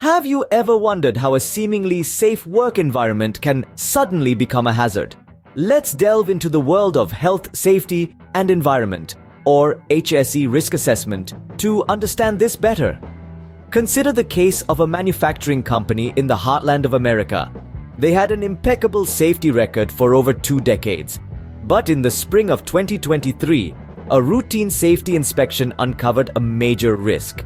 Have you ever wondered how a seemingly safe work environment can suddenly become a hazard? Let's delve into the world of health, safety, and environment, or HSE risk assessment, to understand this better. Consider the case of a manufacturing company in the heartland of America. They had an impeccable safety record for over 2 decades. But in the spring of 2023, a routine safety inspection uncovered a major risk.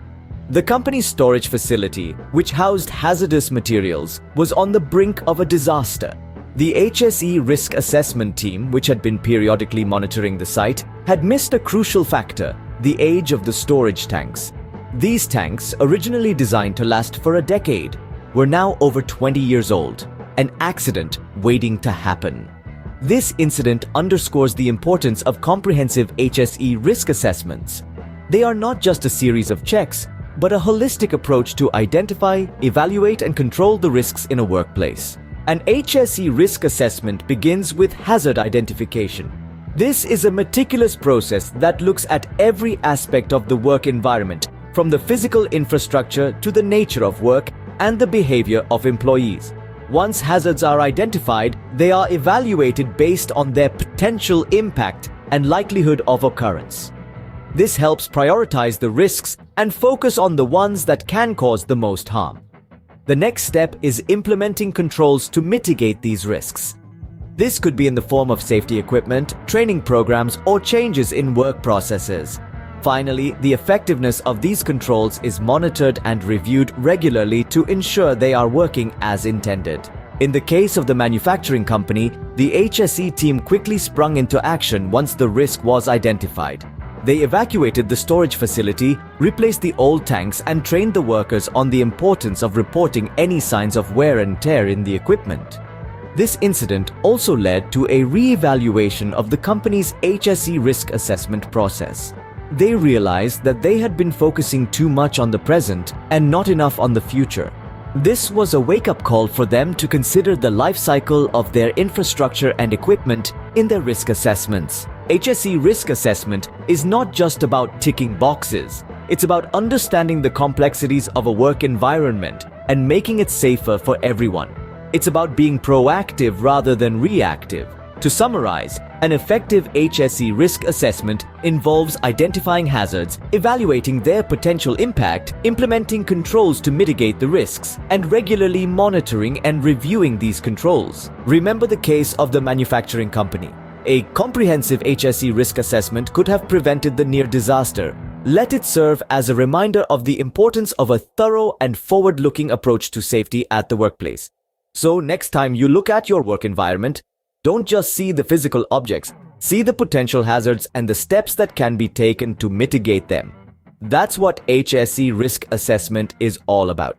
The company's storage facility, which housed hazardous materials, was on the brink of a disaster. The HSE risk assessment team, which had been periodically monitoring the site, had missed a crucial factor: the age of the storage tanks. These tanks, originally designed to last for a decade, were now over 20 years old, an accident waiting to happen. This incident underscores the importance of comprehensive HSE risk assessments. They are not just a series of checks, but a holistic approach to identify, evaluate, and control the risks in a workplace. An HSE risk assessment begins with hazard identification. This is a meticulous process that looks at every aspect of the work environment, from the physical infrastructure to the nature of work and the behavior of employees. Once hazards are identified, they are evaluated based on their potential impact and likelihood of occurrence. This helps prioritize the risks and focus on the ones that can cause the most harm. The next step is implementing controls to mitigate these risks. This could be in the form of safety equipment, training programs, or changes in work processes. Finally, the effectiveness of these controls is monitored and reviewed regularly to ensure they are working as intended. In the case of the manufacturing company, the HSE team quickly sprung into action once the risk was identified. They evacuated the storage facility, replaced the old tanks, and trained the workers on the importance of reporting any signs of wear and tear in the equipment. This incident also led to a re-evaluation of the company's HSE risk assessment process. They realized that they had been focusing too much on the present and not enough on the future. This was a wake-up call for them to consider the life cycle of their infrastructure and equipment in their risk assessments. HSE risk assessment is not just about ticking boxes. It's about understanding the complexities of a work environment and making it safer for everyone. It's about being proactive rather than reactive. To summarize, an effective HSE risk assessment involves identifying hazards, evaluating their potential impact, implementing controls to mitigate the risks, and regularly monitoring and reviewing these controls. Remember the case of the manufacturing company. A comprehensive HSE risk assessment could have prevented the near disaster. Let it serve as a reminder of the importance of a thorough and forward-looking approach to safety at the workplace. So next time you look at your work environment, don't just see the physical objects, see the potential hazards and the steps that can be taken to mitigate them. That's what HSE risk assessment is all about.